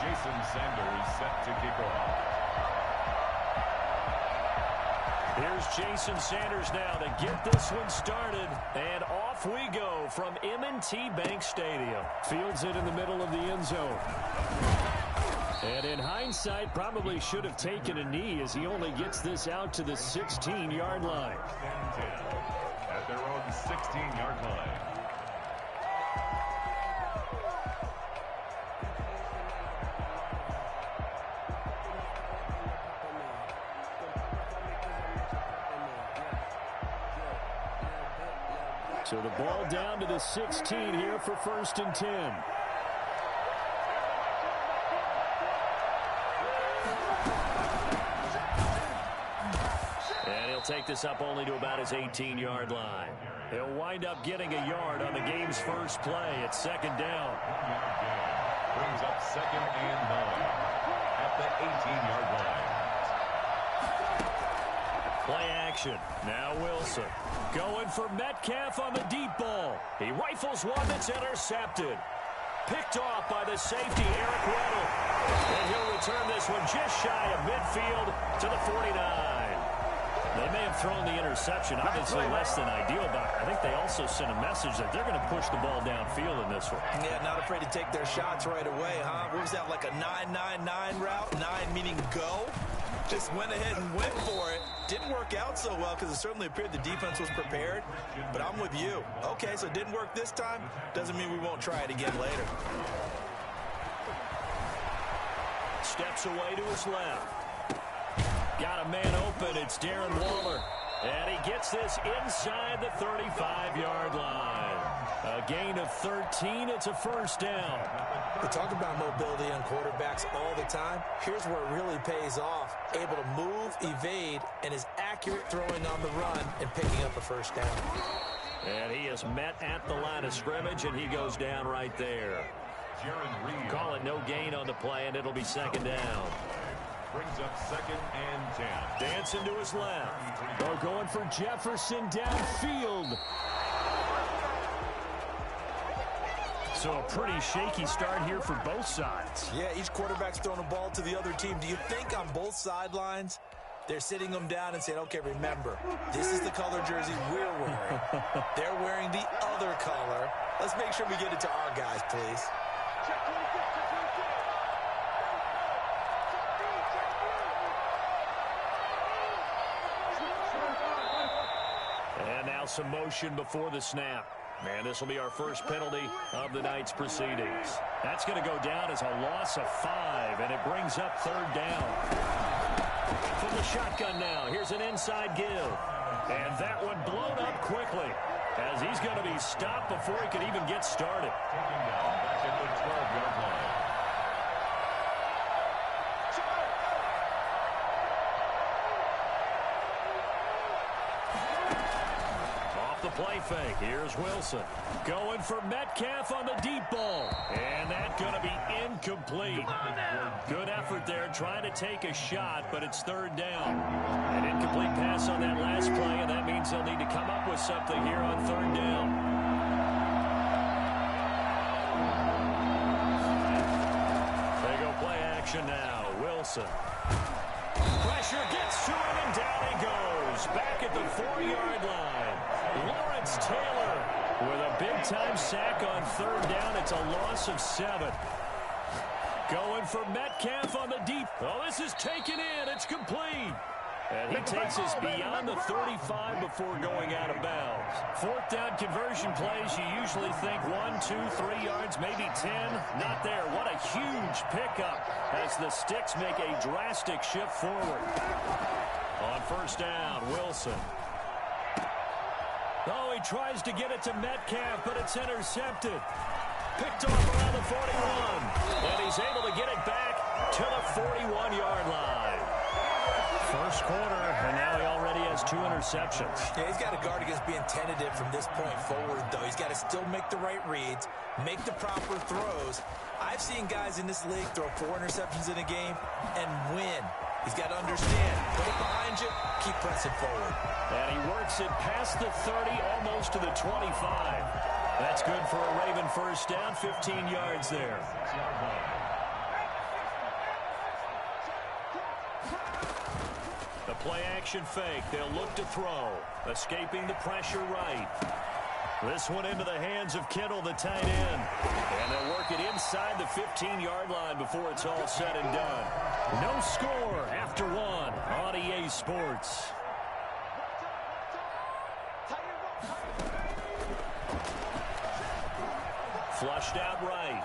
Jason Sanders set to kick off. Here's Jason Sanders now to get this one started. And off we go from M&T Bank Stadium. Fields it in the middle of the end zone. And in hindsight, probably should have taken a knee as he only gets this out to the 16-yard line. At their own 16-yard line. So the ball down to the 16 here for 1st and 10. And he'll take this up only to about his 18-yard line. He'll wind up getting a yard on the game's first play. It's 2nd down. Brings up 2nd and 9 at the 18-yard line. Play action. Now Wilson. Going for Metcalf on the deep ball. He rifles one that's intercepted. Picked off by the safety, Eric Weddle. And he'll return this one just shy of midfield to the 49. They may have thrown the interception, obviously less than ideal, but I think they also sent a message that they're going to push the ball downfield in this one. Yeah, not afraid to take their shots right away, huh? What was that, like a 9-9-9 route? 9 meaning go? Just went ahead and went for it. Didn't work out so well because it certainly appeared the defense was prepared. But I'm with you. Okay, so it didn't work this time. Doesn't mean we won't try it again later. Steps away to his left. Got a man open. It's Darren Waller. And he gets this inside the 35-yard line. A gain of 13. It's a 1st down. We talk about mobility on quarterbacks all the time. Here's where it really pays off. Able to move, evade, and is accurate throwing on the run and picking up a 1st down. And he is met at the line of scrimmage, and he goes down right there. Call it no gain on the play, and it'll be 2nd down. Brings up 2nd and 10. Dancing to his left. They're going for Jefferson downfield. So a pretty shaky start here for both sides. Yeah, each quarterback's throwing the ball to the other team. Do you think on both sidelines they're sitting them down and saying, okay, remember, this is the color jersey we're wearing. They're wearing the other color. Let's make sure we get it to our guys, please. And now some motion before the snap. And this will be our first penalty of the night's proceedings. That's going to go down as a loss of 5, and it brings up 3rd down. From the shotgun now, here's an inside give. And that one blown up quickly as he's going to be stopped before he could even get started. Taking down back at the 12-yard line. Play fake. Here's Wilson. Going for Metcalf on the deep ball. And that's going to be incomplete. Good effort there trying to take a shot, but it's 3rd down. An incomplete pass on that last play, and that means they'll need to come up with something here on 3rd down. They go play action now. Wilson. Pressure gets to him, and down he goes. Back at the 4-yard line. Lawrence Taylor with a big-time sack on 3rd down. It's a loss of 7. Going for Metcalf on the deep. Oh, this is taken in. It's complete. And he takes us beyond the 35 before going out of bounds. 4th down conversion plays, you usually think 1, 2, 3 yards, maybe 10. Not there. What a huge pickup as the Sticks make a drastic shift forward. On 1st down, Wilson. Oh, he tries to get it to Metcalf, but it's intercepted. Picked off around the 41. And he's able to get it back to the 41-yard line. First quarter, and now he already has 2 interceptions. Yeah, he's got to guard against being tentative from this point forward, though. He's got to still make the right reads, make the proper throws. I've seen guys in this league throw 4 interceptions in a game and win. He's got to understand. Put it behind you. Keep pressing forward. And he works it past the 30, almost to the 25. That's good for a Raven 1st down, 15 yards there. The play action fake. They'll look to throw. Escaping the pressure right. This one into the hands of Kittle, the tight end. And they'll work it inside the 15-yard line before it's all said and done. No score after one on EA Sports. Flushed out right.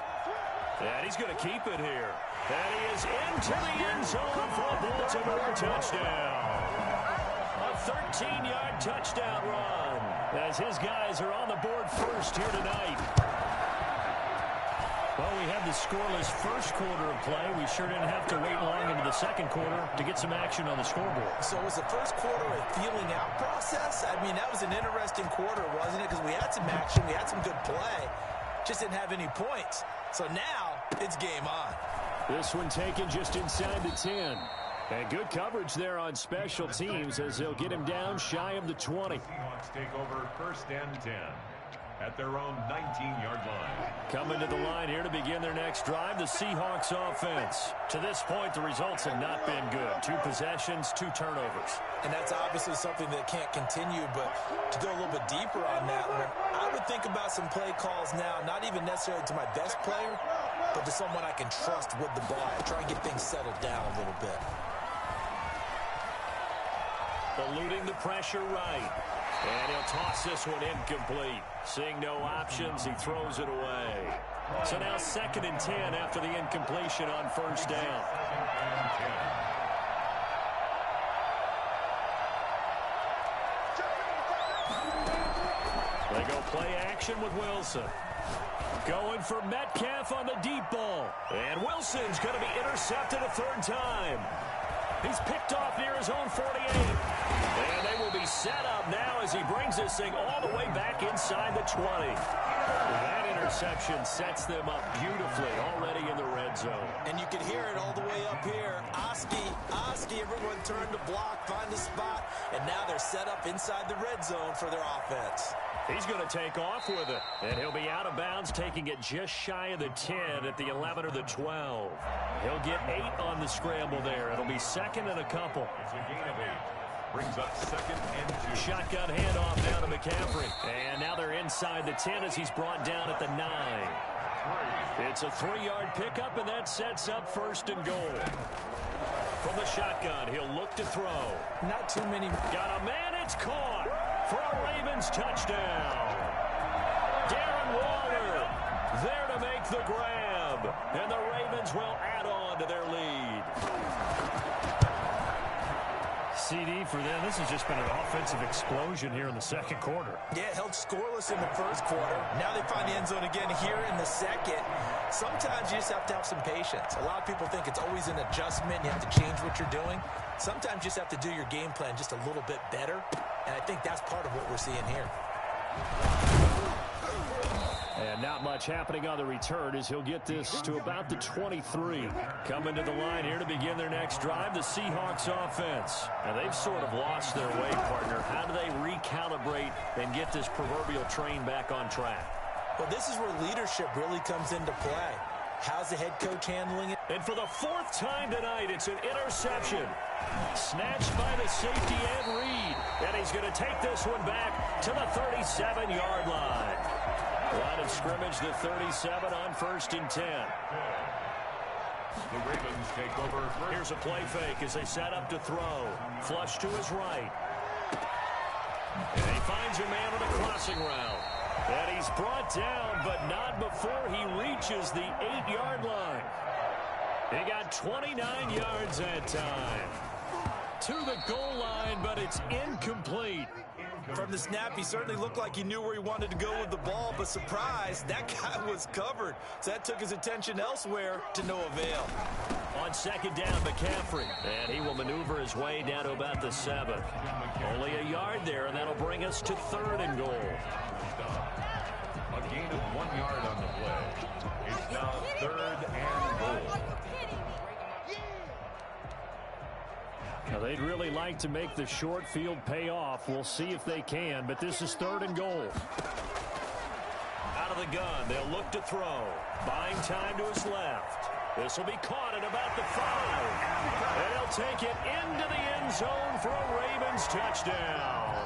And he's going to keep it here. And he is into the end zone for a Baltimore touchdown. A 13-yard touchdown run as his guys are on the board first here tonight. Well, we had the scoreless first quarter of play. We sure didn't have to wait long into the second quarter to get some action on the scoreboard. So was the first quarter a feeling out process? I mean, that was an interesting quarter, wasn't it? Because we had some action, we had some good play, just didn't have any points. So now it's game on. This one taken just inside the 10. And good coverage there on special teams as they'll get him down shy of the 20. Seahawks take over first and 10 at their own 19-yard line. Coming to the line here to begin their next drive, the Seahawks offense. To this point, the results have not been good. 2 possessions, 2 turnovers. And that's obviously something that can't continue, but to go a little bit deeper on that one, I would think about some play calls now, not even necessarily to my best player, but to someone I can trust with the ball. Try and get things settled down a little bit. Eluding the pressure right. And he'll toss this one incomplete. Seeing no options, he throws it away. So now 2nd and 10 after the incompletion on first down. They go play action with Wilson. Going for Metcalf on the deep ball. And Wilson's going to be intercepted a 3rd time. He's picked off near his own 48. And they will be set up now as he brings this thing all the way back inside the 20. That interception sets them up beautifully already in the red zone. And you can hear it all the way up here. Oski, everyone turned to block, find a spot, and now they're set up inside the red zone for their offense. He's going to take off with it, and he'll be out of bounds, taking it just shy of the 10 at the 11 or the 12. He'll get 8 on the scramble there. It'll be 2nd and a couple. It's a gain of 8. Brings up 2nd and 2. Shotgun handoff down to McCaffrey. And now they're inside the 10 as he's brought down at the 9. It's a 3-yard pickup, and that sets up 1st and goal. From the shotgun, he'll look to throw. Not too many. Got a man, it's caught for a Ravens touchdown. Darren Waller there to make the grab. And the Ravens will add on to their lead. CD for them. This has just been an offensive explosion here in the second quarter. Yeah, held scoreless in the first quarter. Now they find the end zone again here in the second. Sometimes you just have to have some patience. A lot of people think it's always an adjustment. You have to change what you're doing. Sometimes you just have to do your game plan just a little bit better. And I think that's part of what we're seeing here. And not much happening on the return as he'll get this to about the 23. Coming to the line here to begin their next drive, the Seahawks offense. Now they've sort of lost their way, partner. How do they recalibrate and get this proverbial train back on track? Well, this is where leadership really comes into play. How's the head coach handling it? And for the 4th time tonight, it's an interception. Snatched by the safety Ed Reed. And he's going to take this one back to the 37-yard line. Line of scrimmage, the 37 on 1st and 10. The Ravens take over first. Here's a play fake as they set up to throw. Flush to his right. And he finds a man on a crossing route. And he's brought down, but not before he reaches the 8-yard line. He got 29 yards that time. To the goal line, but it's incomplete. From the snap, he certainly looked like he knew where he wanted to go with the ball, but surprise, that guy was covered. So that took his attention elsewhere to no avail. On 2nd down, McCaffrey. And he will maneuver his way down to about the 7. Only a yard there, and that'll bring us to 3rd and goal. A gain of 1 yard on the play. It's now 3rd and goal. Now, they'd really like to make the short field pay off. We'll see if they can, but this is 3rd and goal. Out of the gun, they'll look to throw. Buying time to his left. This will be caught at about the 5. And he'll take it into the end zone for a Ravens touchdown.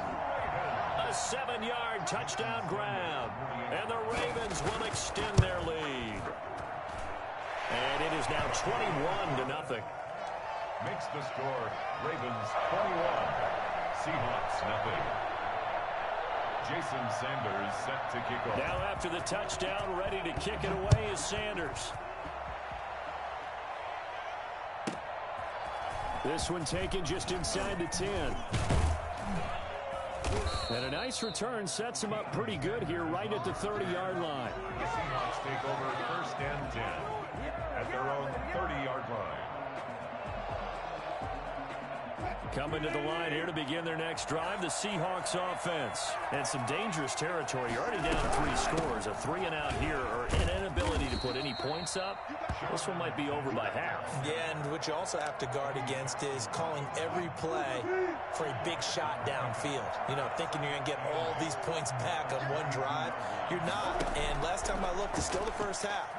A 7-yard touchdown grab. And the Ravens will extend their lead. And it is now 21-0. Makes the score Ravens 21, Seahawks nothing. Jason Sanders set to kick off. Now after the touchdown, ready to kick it away is Sanders. This one taken just inside the 10. And a nice return sets him up pretty good here right at the 30-yard line. The Seahawks take over 1st and 10 at their own 30-yard line. Coming to the line here to begin their next drive, the Seahawks offense. And some dangerous territory. You're already down 3 scores. A 3-and-out here or an inability to put any points up. This one might be over by half. Yeah, and what you also have to guard against is calling every play for a big shot downfield. You know, thinking you're going to get all these points back on one drive. You're not. And last time I looked, it's still the first half.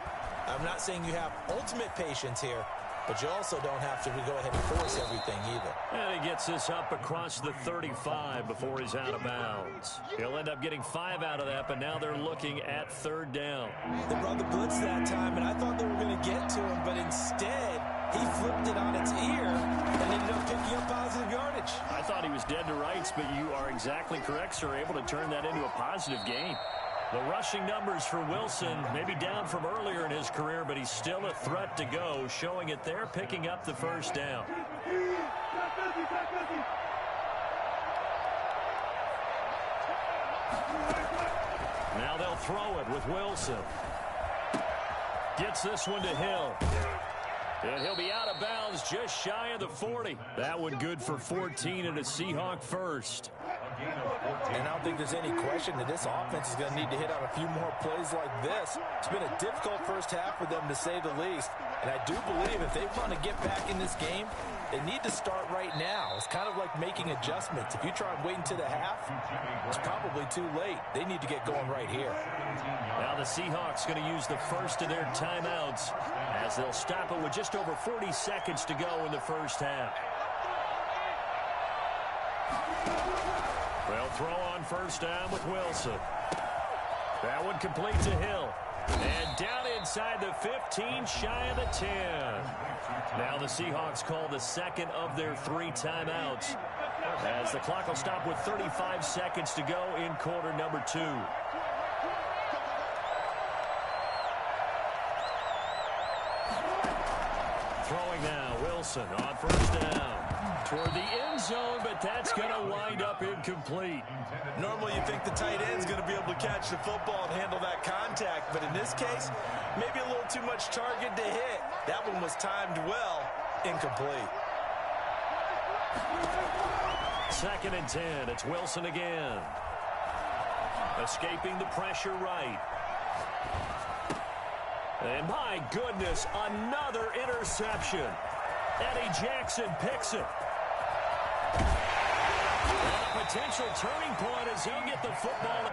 I'm not saying you have ultimate patience here, but you also don't have to go ahead and force everything either. And he gets this up across the 35 before he's out of bounds. He'll end up getting 5 out of that, but now they're looking at 3rd down. They brought the blitz that time, and I thought they were going to get to him, but instead he flipped it on its ear and ended up picking up positive yardage. I thought he was dead to rights, but you are exactly correct, sir. Able to turn that into a positive gain. The rushing numbers for Wilson, maybe down from earlier in his career, but he's still a threat to go, showing it there, picking up the 1st down. Now they'll throw it with Wilson. Gets this one to Hill. And he'll be out of bounds just shy of the 40. That one good for 14 and a Seahawk first. And I don't think there's any question that this offense is going to need to hit on a few more plays like this. It's been a difficult first half for them, to say the least. And I do believe if they want to get back in this game, they need to start right now. It's kind of like making adjustments. If you try and wait until the half, it's probably too late. They need to get going right here. Now the Seahawks going to use the first of their timeouts as they'll stop it with just over 40 seconds to go in the first half. They'll throw on 1st down with Wilson. That one complete to Hill. And down inside the 15, shy of the 10. Now the Seahawks call the second of their 3 timeouts, as the clock will stop with 35 seconds to go in quarter number 2. Throwing now, Wilson on 1st down. Toward the end zone, but that's going to wind up incomplete. Normally you think the tight end's going to be able to catch the football and handle that contact, but in this case, maybe a little too much target to hit. That one was timed well, incomplete. 2nd and 10, it's Wilson again. Escaping the pressure right. And my goodness, another interception. Eddie Jackson picks it. And a potential turning point as he'll get the football.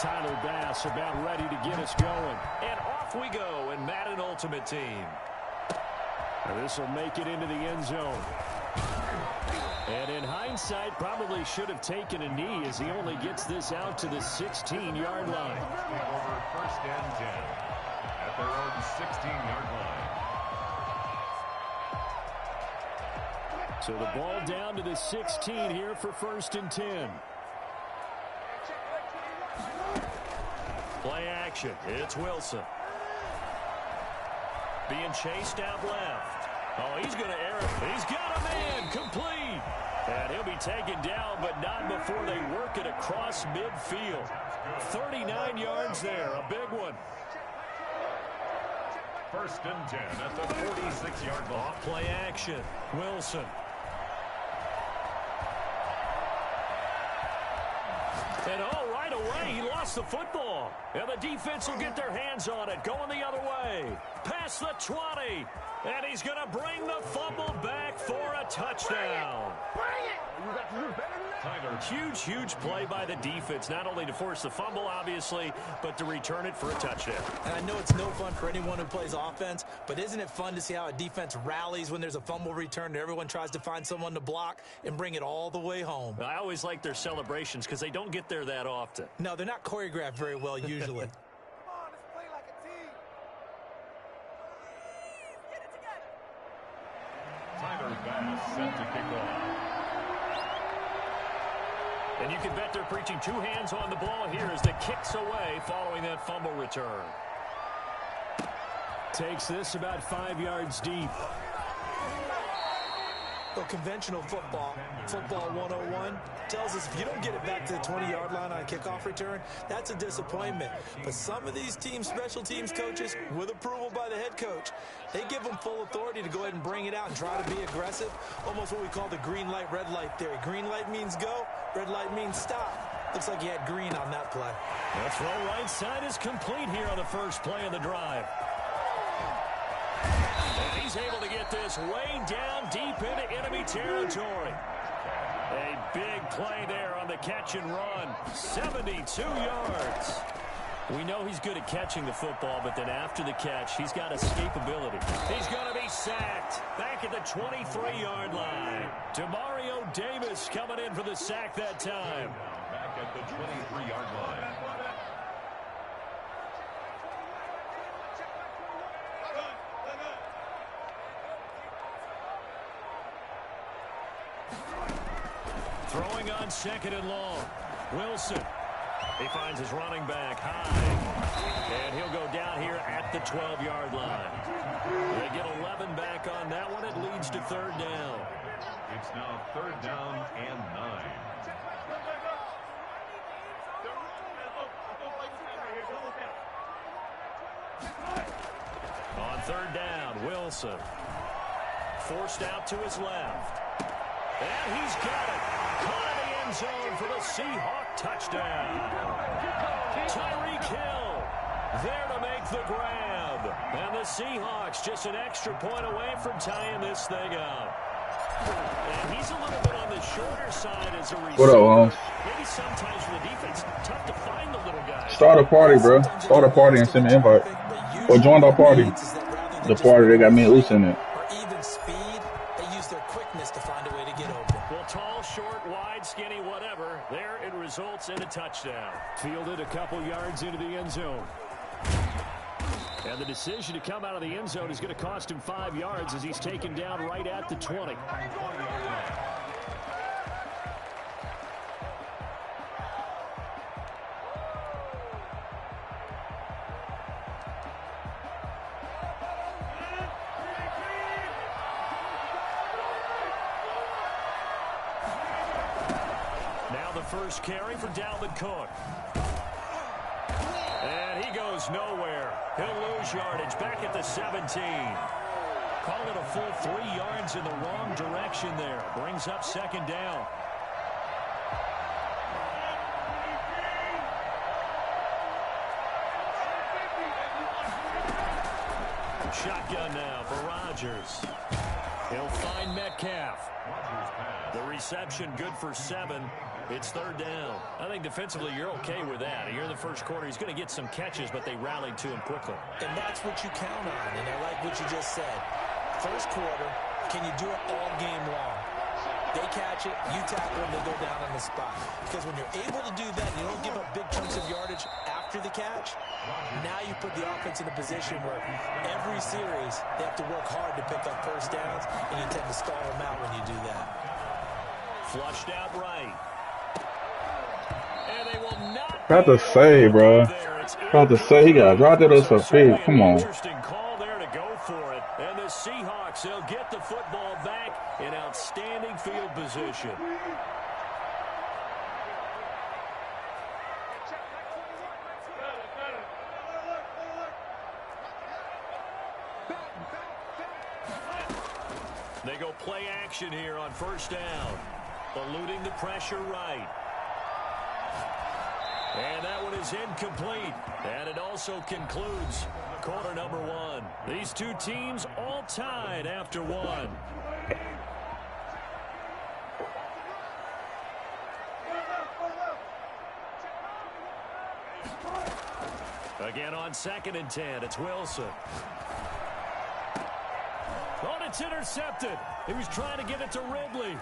Tyler Bass about ready to get us going. And off we go in Madden Ultimate Team. This will make it into the end zone. And in hindsight, probably should have taken a knee as he only gets this out to the 16-yard line. Over first and 10 at their own 16-yard line. So the ball down to the 16 here for first and 10. Play action. It's Wilson. Being chased out left. Oh, he's going to air it. He's got a man. Complete. And he'll be taken down, but not before they work it across midfield. 39 yards there. A big one. First and 10 at the 46-yard line. Off play action. Wilson. And oh, right away, he lost the football. And the defense will get their hands on it, going the other way. Past the 20. And he's going to bring the fumble back for a touchdown. Bring it! You got to do better than that. Huge, huge play by the defense, not only to force the fumble, obviously, but to return it for a touchdown. And I know it's no fun for anyone who plays offense, but isn't it fun to see how a defense rallies when there's a fumble return and everyone tries to find someone to block and bring it all the way home? I always like their celebrations because they don't get there that often. No, they're not choreographed very well usually. Tyler Bass set to kick off. And you can bet they're preaching two hands on the ball here as the kick's away following that fumble return. Takes this about 5 yards deep. Well, conventional football 101, tells us if you don't get it back to the 20-yard line on a kickoff return, that's a disappointment. But some of these teams, special teams coaches, with approval by the head coach, they give them full authority to go ahead and bring it out and try to be aggressive, almost what we call the green light, red light theory. Green light means go, red light means stop. Looks like he had green on that play. The throw right side is complete here on the first play of the drive. And he's able to get this way down deep into enemy territory. A big play there on the catch and run. 72 yards. We know he's good at catching the football, but then after the catch, he's got escapability. He's going to be sacked back at the 23-yard line. Demario Davis coming in for the sack that time. Back at the 23-yard line. Throwing on second and long. Wilson. He finds his running back high. And he'll go down here at the 12-yard line. They get 11 back on that one. It leads to third down. It's now third down and 9. On third down, Wilson. Forced out to his left. And he's got it. Caught in the end zone for the Seahawk touchdown. Tyreek Hill there to make the grab. And the Seahawks just an extra point away from tying this thing up. And he's a little bit on the shorter side as a receiver. What up, Holmes? Maybe sometimes for the defense, tough to find the little guy. Start a party, bro. Start a party and send me an invite. Or join our party. The party that got me and Oos in it. Or even speed, they use their quickness to find a way to get open. Well, tall, short, wide, skinny, whatever. There it results in a touchdown. Fielded a couple yards into the end zone. And the decision to come out of the end zone is going to cost him 5 yards as he's taken down right at the 20. Now the first carry for Dalvin Cook. And he goes nowhere. He'll lose yardage back at the 17. Call it a full 3 yards in the wrong direction there. Brings up second down. Shotgun now for Rodgers. He'll find Metcalf. The reception, good for 7. It's 3rd down. I think defensively you're okay with that. Here in the first quarter, he's going to get some catches, but they rallied to him quickly. And that's what you count on, and I like what you just said. First quarter, can you do it all game long? They catch it, you tackle them, they go down on the spot. Because when you're able to do that, you don't give up big chunks of yardage after the catch, now you put the offense in a position where every series they have to work hard to pick up first downs, and you tend to stall them out when you do that. Flushed out right. And they will not. About to say, bro. About to say he got dropped at us a feet. Come on. Interesting call there to go for it. And the Seahawks, they'll get the football back in outstanding field position. They go play action here on first down. Eluding the pressure right. And that one is incomplete. And it also concludes quarter number 1. These two teams all tied after 1. Again on 2nd and 10, it's Wilson. Oh, it's intercepted. He was trying to give it to Ridley.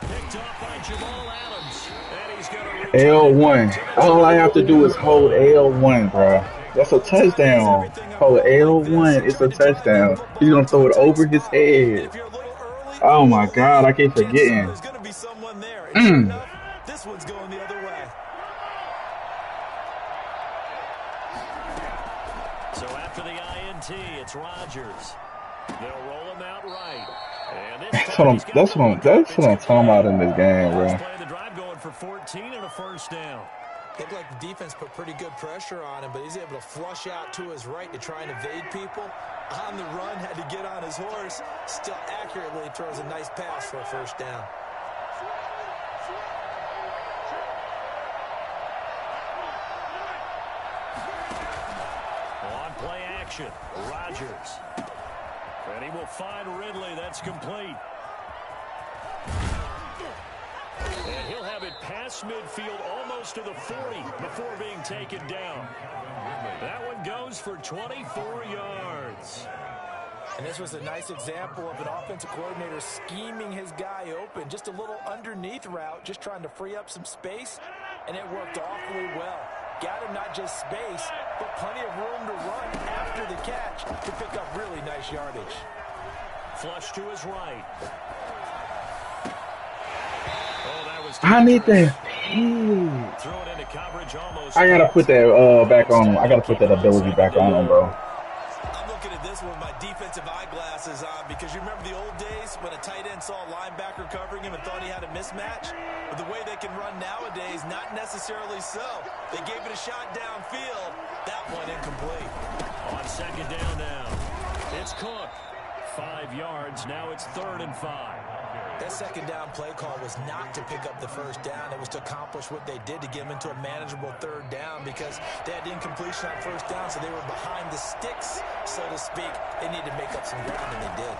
Picked off by Jamal Adams. And he's going to L1. All I have to do is hold L1, bro. That's a touchdown. Hold L1. It's a touchdown. He's going to throw it over his head. Oh, my God. I keep forgetting. There's going to be someone there. And sure enough, this one's going the other way. So after the INT, it's Rodgers. They'll roll him out right. And that's what I'm talking about in this game, bro. The drive going for 14 and a first down. Looked like the defense put pretty good pressure on him, but he's able to flush out to his right to try and evade people. On the run, had to get on his horse. Still accurately throws a nice pass for a first down. On play action, Rodgers. And he will find Ridley. That's complete. And he'll have it past midfield almost to the 40 before being taken down. That one goes for 24 yards. And this was a nice example of an offensive coordinator scheming his guy open. Just a little underneath route, just trying to free up some space, and it worked awfully well. Got him not just space, but plenty of room to run after the catch to pick up really nice yardage. Flush to his right. Oh, that was I need that. Throw it into coverage almost. I gotta put that back on him. I gotta put that ability back on him, bro. I'm looking at this one with my defensive eyeglasses on because you remember the old days when a tight end saw a linebacker covering him and thought he had a mismatch? But the way they can run nowadays, not necessarily so. They gave it a shot downfield. That one incomplete. On 2nd down now. It's Cook. 5 yards. Now it's 3rd and 5. That 2nd down play call was not to pick up the first down. It was to accomplish what they did to get them into a manageable 3rd down because they had incompletion on first down, so they were behind the sticks, so to speak. They needed to make up some ground, and they did.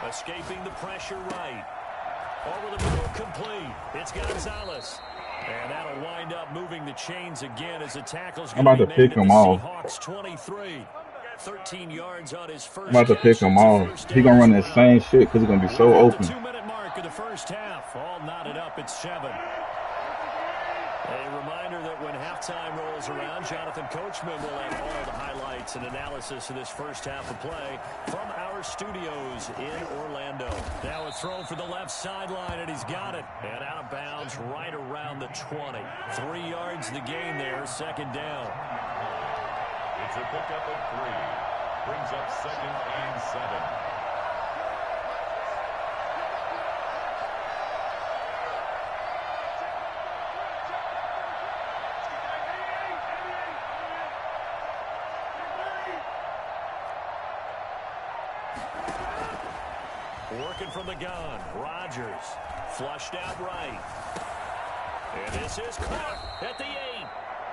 Escaping the pressure right. Over the middle, complete. It's Gonzalez. And that'll wind up moving the chains again as the tackle's I'm about to pick him off. Seahawks 23. 13 yards on his first. I'm about to pick him off. He gonna run that same shit because he's gonna be so open. The 2-minute mark of the first half. All knotted up at 7. A reminder that when halftime rolls around, Jonathan Coachman will have all the highlights and analysis of this first half of play from our studios in Orlando. Now a throw for the left sideline, and he's got it. And out of bounds right around the 20. 3 yards the gain there, 2nd down. It's a pickup of 3. Brings up 2nd and 7. Working from the gun, Rodgers flushed out right. And this is caught at the 8.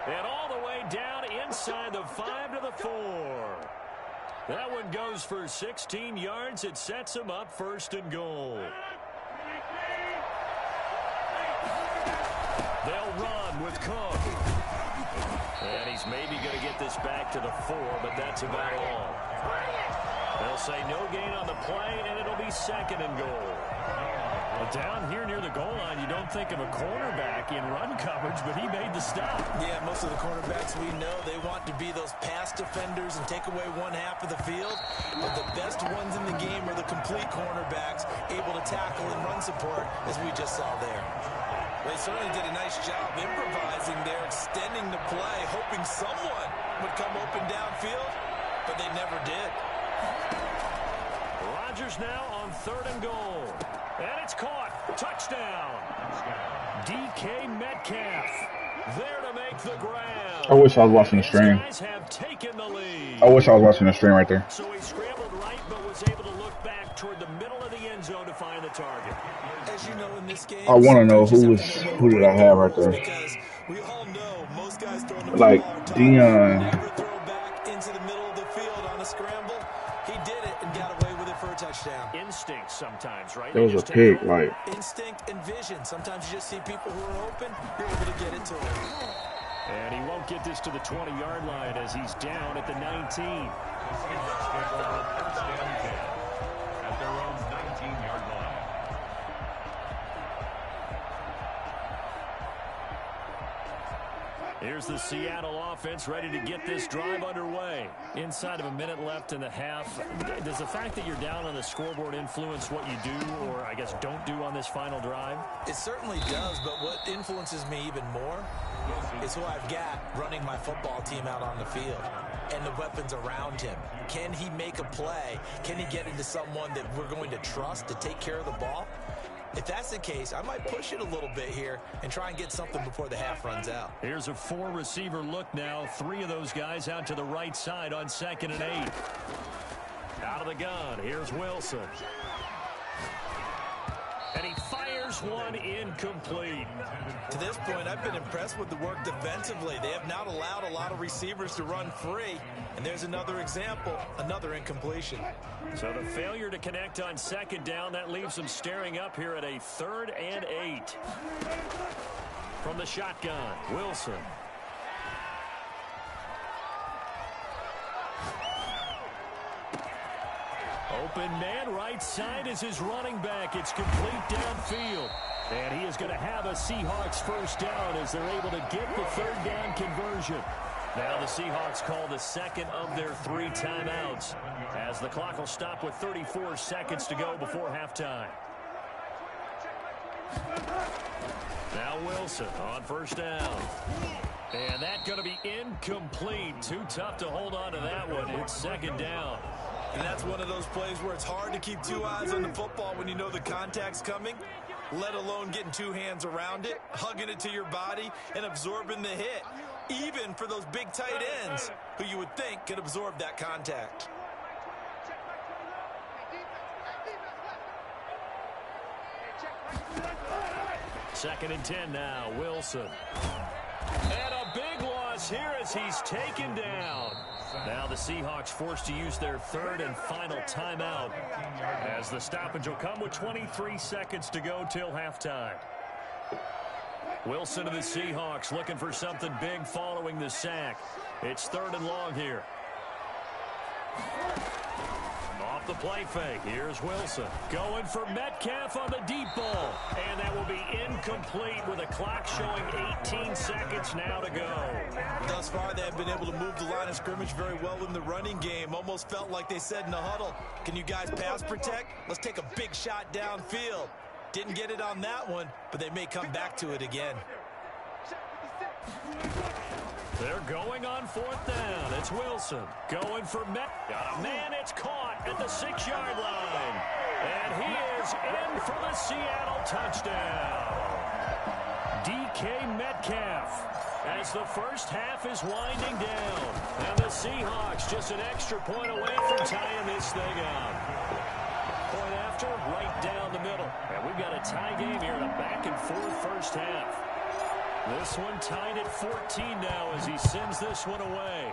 And all the way down inside the 5 to the 4. That one goes for 16 yards. It sets him up 1st and goal. They'll run with Cook. And he's maybe going to get this back to the 4, but that's about all. They'll say no gain on the play, and it'll be 2nd and goal. Well, down here near the goal line, you don't think of a cornerback in run coverage, but he made the stop. Yeah, most of the cornerbacks we know, they want to be those pass defenders and take away one half of the field. But the best ones in the game are the complete cornerbacks, able to tackle and run support, as we just saw there. They certainly did a nice job improvising there, extending the play, hoping someone would come open downfield, but they never did. Rodgers now on 3rd and goal. And it's caught. Touchdown. DK Metcalf there to make the grab. I wish I was watching the stream. Guys have taken the lead. I wish I was watching the stream right there. So he scrambled right, but was able to look back toward the middle of the end zone to find the target. As you know, in this game, I want to know who did I have right there. Because we all know most guys throwing the like football Dion. never throw back into the middle of the field on a scramble. He did it and got away with it for a touchdown. Instinct sometimes, right? There was a pick, like instinct and vision. Sometimes you just see people who are open, you're able to get it to him. And he won't get this to the 20-yard line as he's down at the 19. At their own 19-yard line. Here's the Seattle offense ready to get this drive underway. Inside of a minute left in the half. Does the fact that you're down on the scoreboard influence what you do, or I guess don't do on this final drive? It certainly does, but what influences me even more is who I've got running my football team out on the field and the weapons around him. Can he make a play? Can he get into someone that we're going to trust to take care of the ball? If that's the case, I might push it a little bit here and try and get something before the half runs out. Here's a 4-receiver look now. 3 of those guys out to the right side on 2nd and 8. Out of the gun, here's Wilson. And he fires one incomplete. To this point, I've been impressed with the work defensively. They have not allowed a lot of receivers to run free. And there's another example, another incompletion. So the failure to connect on 2nd down, that leaves them staring up here at a 3rd and 8. From the shotgun, Wilson. Open man, right side is his running back. It's complete downfield. And he is going to have a Seahawks 1st down as they're able to get the 3rd down conversion. Now the Seahawks call the 2nd of their 3 timeouts as the clock will stop with 34 seconds to go before halftime. Now Wilson on 1st down. And that's going to be incomplete. Too tough to hold on to that one. It's 2nd down. And that's one of those plays where it's hard to keep 2 eyes on the football when you know the contact's coming, let alone getting 2 hands around it, hugging it to your body, and absorbing the hit, even for those big tight ends who you would think could absorb that contact. Second and 10 now, Wilson. And a big loss here as he's taken down. Now the Seahawks forced to use their 3rd and final timeout as the stoppage will come with 23 seconds to go till halftime. Wilson of the Seahawks looking for something big following the sack. It's 3rd and long here. Off the play fake, here's Wilson. Going for Metcalf on the deep ball. And that will be incomplete with a clock showing 18 seconds now to go. Thus far, they have been able to move the line of scrimmage very well in the running game. Almost felt like they said in the huddle, can you guys pass protect? Let's take a big shot downfield. Didn't get it on that one, but they may come back to it again. They're going on 4th down. It's Wilson going for Met. Got a man. It's caught at the 6-yard line. And he is in for the Seattle touchdown. DK Metcalf as the first half is winding down. And the Seahawks just an extra point away from tying this thing up. Point after, right down the middle. And we've got a tie game here in a back-and-forth first half. This one tied at 14 now as he sends this one away.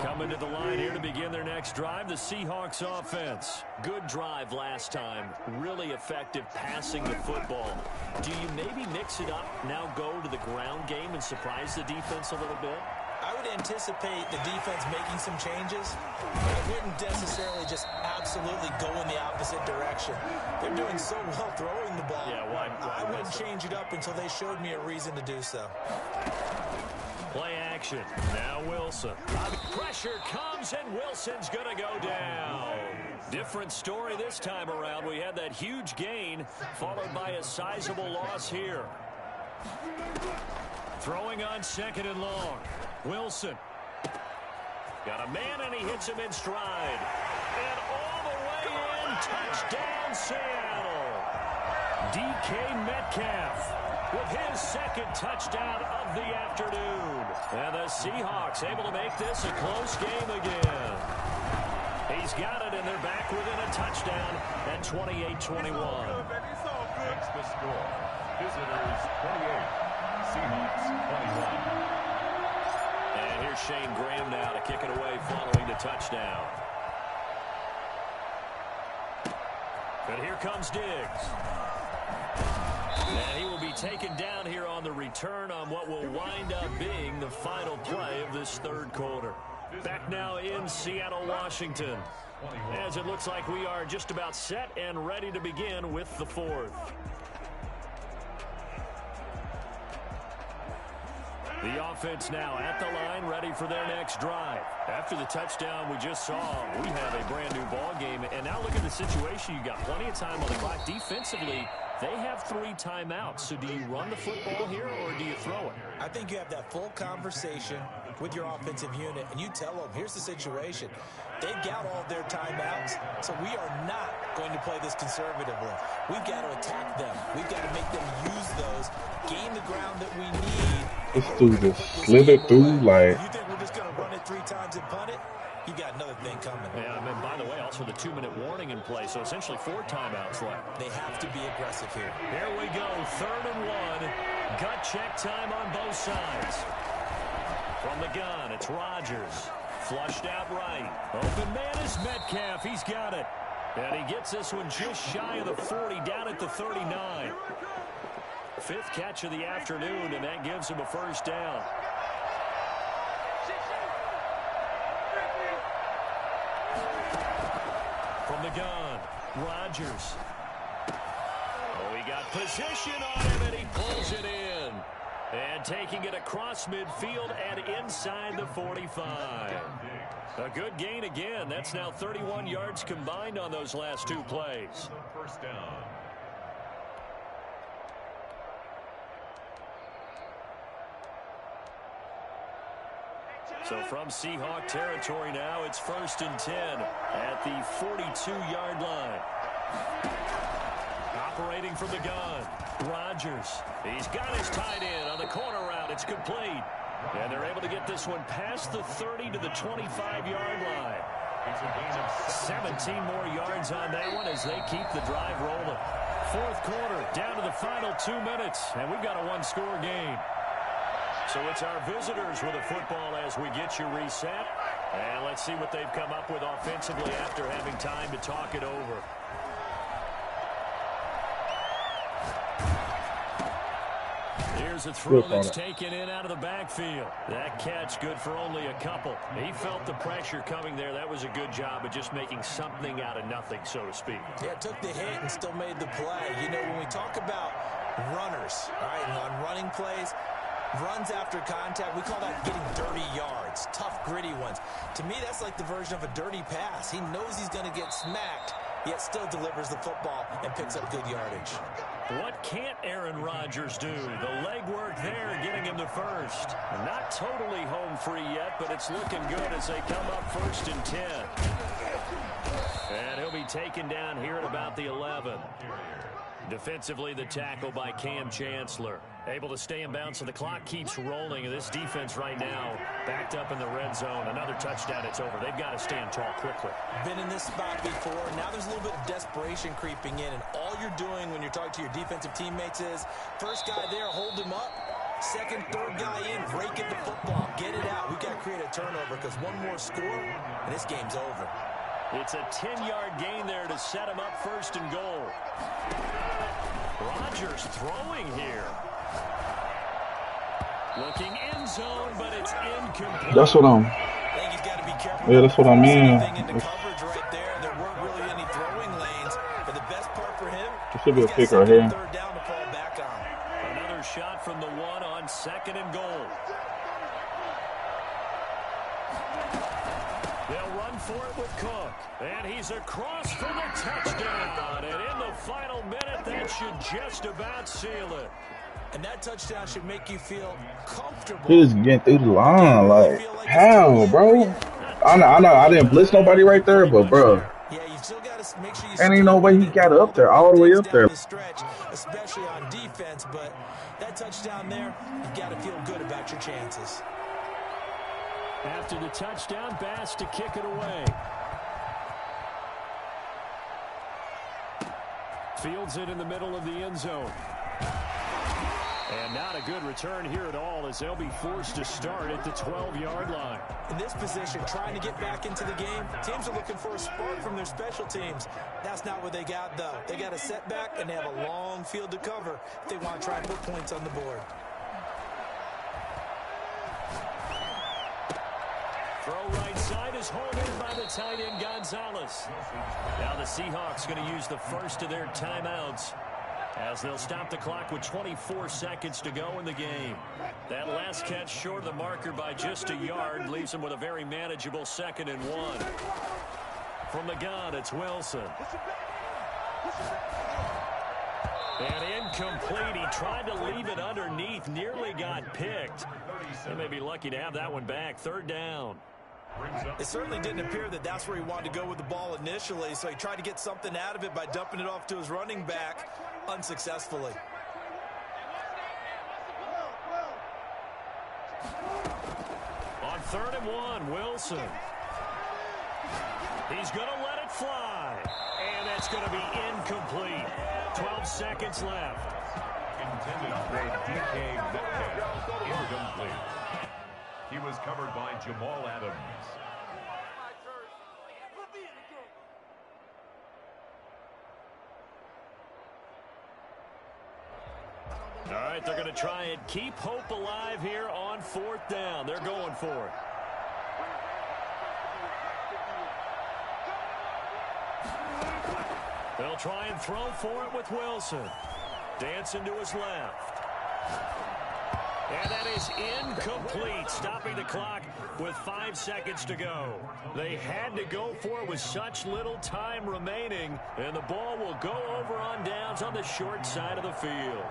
Coming to the line here to begin their next drive, the Seahawks offense. Good drive last time. Really effective passing the football. Do you maybe mix it up, now go to the ground game and surprise the defense a little bit? I would anticipate the defense making some changes, but I wouldn't necessarily just absolutely go in the opposite direction. They're doing so well throwing the ball. Yeah, why I wouldn't change it up until they showed me a reason to do so. Play action. Now Wilson. Pressure comes, and Wilson's going to go down. Different story this time around. We had that huge gain, followed by a sizable loss here. Throwing on 2nd and long. Wilson. Got a man, and he hits him in stride. And all the way in, touchdown Seattle. DK Metcalf with his 2nd touchdown of the afternoon. And the Seahawks able to make this a close game again. He's got it, and they're back within a touchdown at 28-21. Makes the score. Visitors 28, Seahawks 21. And here's Shane Graham now to kick it away following the touchdown. But here comes Diggs. And he will be taken down here on the return on what will wind up being the final play of this 3rd quarter. Back now in Seattle, Washington, as it looks like we are just about set and ready to begin with the 4th. The offense now at the line, ready for their next drive. After the touchdown we just saw, we have a brand new ball game. And now look at the situation. You got plenty of time on the clock. Defensively, they have 3 timeouts. So do you run the football here, or do you throw it? I think you have that full conversation with your offensive unit, and you tell them, here's the situation. They've got all their timeouts, so we are not going to play this conservatively. We've got to attack them. We've got to make them use those, gain the ground that we need. This dude just slid it through like. You think we're just going to run it 3 times and punt it? You got another thing coming. Yeah, and by the way, also the 2-minute warning in play, so essentially 4 timeouts left. They have to be aggressive here. Here we go, 3rd and 1. Gut check time on both sides. From the gun, it's Rodgers. Flushed out right. Open man is Metcalf. He's got it. And he gets this one just shy of the 40, down at the 39. 5th catch of the afternoon, and that gives him a 1st down. From the gun, Rodgers. Oh, he got position on him, and he pulls it in. And taking it across midfield and inside the 45. A good gain again. That's now 31 yards combined on those last 2 plays. 1st down. So from Seahawk territory now, it's 1st and 10 at the 42-yard line. Operating from the gun, Rodgers. He's got his tight end on the corner route. It's complete. And they're able to get this one past the 30 to the 25-yard line. 17 more yards on that one as they keep the drive rolling. 4th quarter, down to the final 2 minutes, and we've got a 1-score game. So it's our visitors with the football as we get you reset. And let's see what they've come up with offensively after having time to talk it over. Here's a throw that's taken in out of the backfield. That catch good for only a couple. He felt the pressure coming there. That was a good job of just making something out of nothing, so to speak. Yeah, took the hit and still made the play. You know, when we talk about runners, right, and on running plays, runs after contact, we call that getting dirty yards, tough, gritty ones. To me, that's like the version of a dirty pass. He knows he's going to get smacked, yet still delivers the football and picks up good yardage. What can't Aaron Rodgers do? The legwork there getting him to 1st. Not totally home free yet, but it's looking good as they come up 1st and 10. And he'll be taken down here at about the 11. Defensively, the tackle by Cam Chancellor. Able to stay in bounds, so the clock keeps rolling. This defense right now backed up in the red zone. Another touchdown, it's over. They've got to stand tall quickly. Been in this spot before. Now there's a little bit of desperation creeping in, and all you're doing when you're talking to your defensive teammates is, first guy there, hold him up, Second, third guy in, break at the football. Get it out. We've got to create a turnover because one more score, and this game's over. It's a 10-yard gain there to set him up first and goal. Rodgers throwing here. Looking end zone, but it's incomplete. That's what I'm. I think he's got to be careful. Yeah, that's what I mean. Into coverage right there. There weren't really any throwing lanes, but the best part for him, There should be a pick right here. third down to fall back on. Another shot from the one on second and goal. They'll run for it with Cook. And he's across for the touchdown. And in the final minute, that should just about seal it. And that touchdown should make you feel comfortable. He just getting through the line. Like, how, bro? I know. I didn't blitz nobody right there, but, bro. Yeah, you still got to make sure you Ain't no way he got up there, all the way up there. The stretch, especially on defense, but that touchdown there, you've got to feel good about your chances. After the touchdown, Bass to kick it away. Fields it in the middle of the end zone. And not a good return here at all as they'll be forced to start at the 12-yard line. In this position, trying to get back into the game, teams are looking for a spark from their special teams. That's not what they got, though. They got a setback, and they have a long field to cover if they want to try and put points on the board. Throw right side is hauled in by the tight end Gonzalez. Now the Seahawks going to use the first of their timeouts as they'll stop the clock with 24 seconds to go in the game. That last catch short of the marker by just a yard leaves them with a very manageable 2nd and 1. From the gun, it's Wilson. And incomplete. He tried to leave it underneath, nearly got picked. They may be lucky to have that one back. 3rd down. It certainly didn't appear that that's where he wanted to go with the ball initially, so he tried to get something out of it by dumping it off to his running back unsuccessfully. On 3rd and 1, Wilson. He's going to let it fly. And that's going to be incomplete. 12 seconds left. Intended for DK Metcalf. Incomplete. He was covered by Jamal Adams. All right, they're going to try and keep hope alive here on 4th down. They're going for it. They'll try and throw for it with Wilson. Dancing to his left. And that is incomplete, stopping the clock with 5 seconds to go. They had to go for it with such little time remaining, and the ball will go over on downs on the short side of the field.